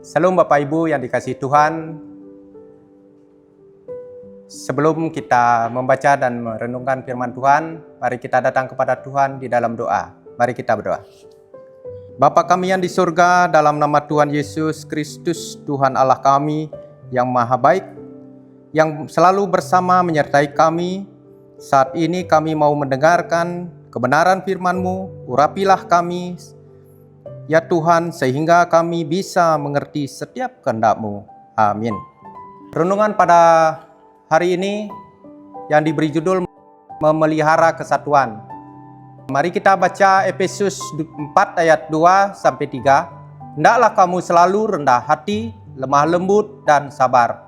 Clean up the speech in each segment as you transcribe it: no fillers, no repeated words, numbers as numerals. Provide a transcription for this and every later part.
Salam Bapak Ibu yang dikasihi Tuhan. Sebelum kita membaca dan merenungkan firman Tuhan, mari kita datang kepada Tuhan di dalam doa. Mari kita berdoa. Bapa kami yang di surga, dalam nama Tuhan Yesus Kristus, Tuhan Allah kami yang maha baik, yang selalu bersama menyertai kami. Saat ini kami mau mendengarkan kebenaran firman-Mu, urapilah kami, ya Tuhan, sehingga kami bisa mengerti setiap kehendak-Mu. Amin. Renungan pada hari ini yang diberi judul Memelihara Kesatuan. Mari kita baca Efesus 4 ayat 2-3. Hendaklah kamu selalu rendah hati, lemah lembut, dan sabar.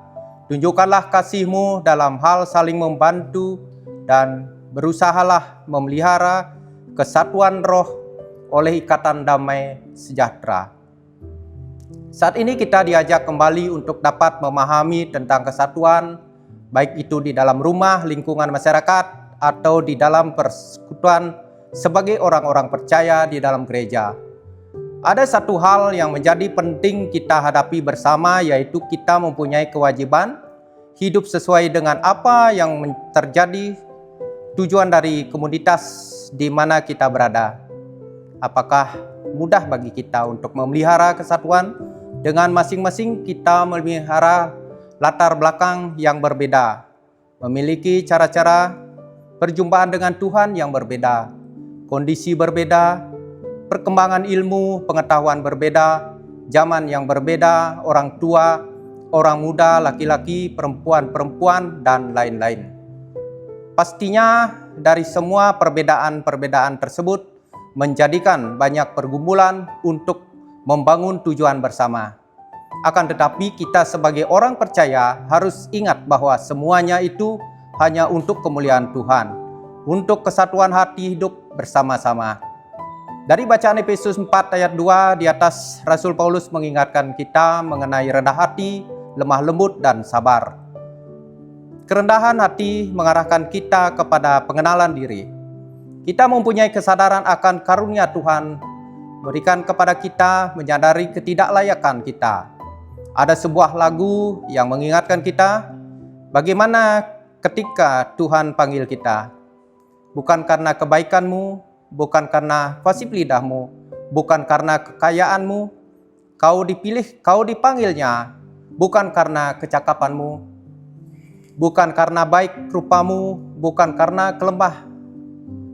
Tunjukkanlah kasih-Mu dalam hal saling membantu dan berusahalah memelihara kesatuan roh oleh ikatan damai sejahtera. Saat ini kita diajak kembali untuk dapat memahami tentang kesatuan, baik itu di dalam rumah, lingkungan masyarakat, atau di dalam persekutuan sebagai orang-orang percaya di dalam gereja. Ada satu hal yang menjadi penting kita hadapi bersama, yaitu kita mempunyai kewajiban hidup sesuai dengan apa yang terjadi tujuan dari komunitas di mana kita berada. Apakah mudah bagi kita untuk memelihara kesatuan dengan masing-masing kita memelihara latar belakang yang berbeda, memiliki cara-cara perjumpaan dengan Tuhan yang berbeda, kondisi berbeda, perkembangan ilmu, pengetahuan berbeda, zaman yang berbeda, orang tua, orang muda, laki-laki, perempuan, dan lain-lain. Pastinya dari semua perbedaan-perbedaan tersebut menjadikan banyak pergumulan untuk membangun tujuan bersama. Akan tetapi kita sebagai orang percaya harus ingat bahwa semuanya itu hanya untuk kemuliaan Tuhan, untuk kesatuan hati hidup bersama-sama. Dari bacaan Efesus 4 ayat 2 di atas, Rasul Paulus mengingatkan kita mengenai rendah hati, lemah lembut, dan sabar. Kerendahan hati mengarahkan kita kepada pengenalan diri. Kita mempunyai kesadaran akan karunia Tuhan berikan kepada kita, menyadari ketidaklayakan kita. Ada sebuah lagu yang mengingatkan kita bagaimana ketika Tuhan panggil kita. Bukan karena kebaikanmu, bukan karena fasih lidahmu, bukan karena kekayaanmu, kau dipilih, kau dipanggilnya, bukan karena kecakapanmu, bukan karena baik rupamu, bukan karena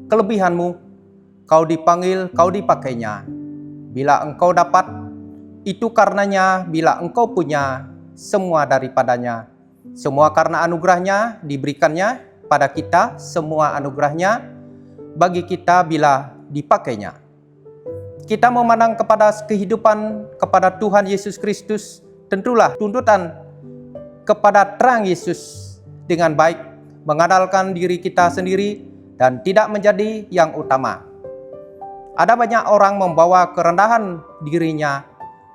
kelebihanmu, kau dipanggil, kau dipakainya. Bila engkau dapat, itu karenanya. Bila engkau punya, semua daripadanya. Semua karena anugerahnya diberikannya pada kita, semua anugerahnya bagi kita bila dipakainya. Kita memandang kepada kehidupan kepada Tuhan Yesus Kristus, tentulah tuntutan kepada terang Yesus dengan baik, mengandalkan diri kita sendiri dan tidak menjadi yang utama. Ada banyak orang membawa kerendahan dirinya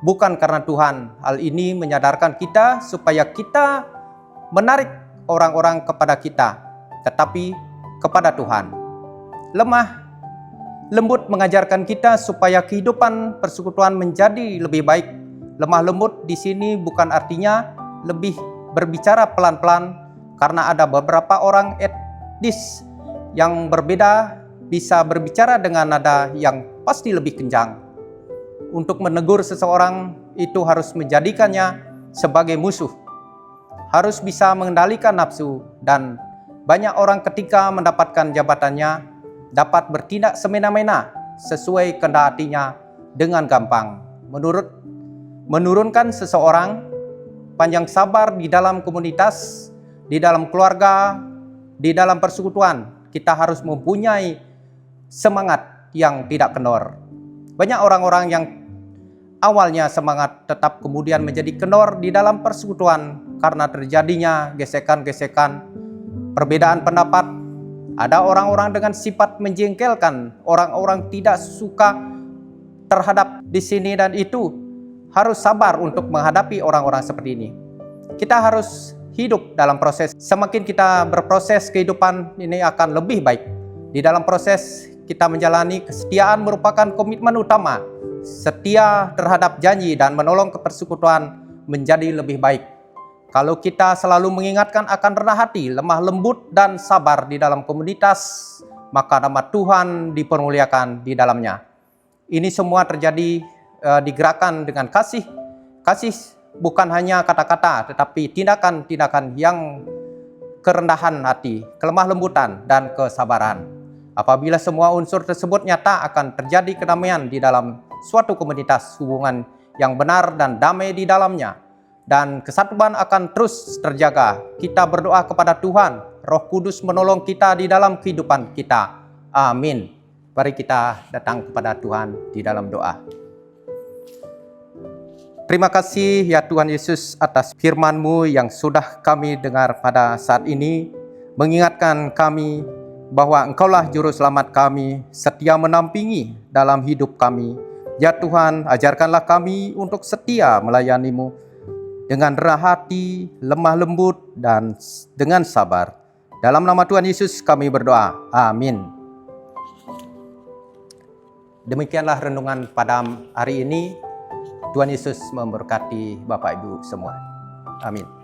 bukan karena Tuhan. Hal ini menyadarkan kita supaya kita menarik orang-orang kepada kita, tetapi kepada Tuhan. Lemah lembut mengajarkan kita supaya kehidupan persekutuan menjadi lebih baik. Lemah lembut di sini bukan artinya lebih berbicara pelan-pelan, karena ada beberapa orang etnis yang berbeda bisa berbicara dengan nada yang pasti lebih kencang. Untuk menegur seseorang itu harus menjadikannya sebagai musuh. Harus bisa mengendalikan nafsu, dan banyak orang ketika mendapatkan jabatannya dapat bertindak semena-mena sesuai kehendak hatinya dengan gampang. Menurunkan seseorang, panjang sabar di dalam komunitas, di dalam keluarga, di dalam persekutuan. Kita harus mempunyai semangat yang tidak kendor. Banyak orang-orang yang awalnya semangat tetap kemudian menjadi kendor di dalam persekutuan karena terjadinya gesekan-gesekan, perbedaan pendapat. Ada orang-orang dengan sifat menjengkelkan, orang-orang tidak suka terhadap di sini dan itu. Harus sabar untuk menghadapi orang-orang seperti ini. Kita harus hidup dalam proses. Semakin kita berproses, kehidupan ini akan lebih baik. Di dalam proses kita menjalani, kesetiaan merupakan komitmen utama setia terhadap janji dan menolong kepersekutuan menjadi lebih baik. Kalau kita selalu mengingatkan akan rendah hati, lemah lembut, dan sabar di dalam komunitas, maka nama Tuhan dipermuliakan di dalamnya. Ini semua terjadi digerakkan dengan kasih. Kasih bukan hanya kata-kata, tetapi tindakan-tindakan yang kerendahan hati, kelemah lembutan, dan kesabaran. Apabila semua unsur tersebut nyata, akan terjadi kedamaian di dalam suatu komunitas, hubungan yang benar dan damai di dalamnya, dan kesatuan akan terus terjaga. Kita berdoa kepada Tuhan, Roh Kudus menolong kita di dalam kehidupan kita. Amin. Mari kita datang kepada Tuhan di dalam doa. Terima kasih ya Tuhan Yesus atas firman-Mu yang sudah kami dengar pada saat ini, mengingatkan kami bahwa Engkaulah Juru Selamat kami, setia menampingi dalam hidup kami. Ya Tuhan, ajarkanlah kami untuk setia melayani-Mu dengan rendah hati, lemah lembut, dan dengan sabar. Dalam nama Tuhan Yesus kami berdoa. Amin. Demikianlah renungan pada hari ini. Tuhan Yesus memberkati Bapak Ibu semua. Amin.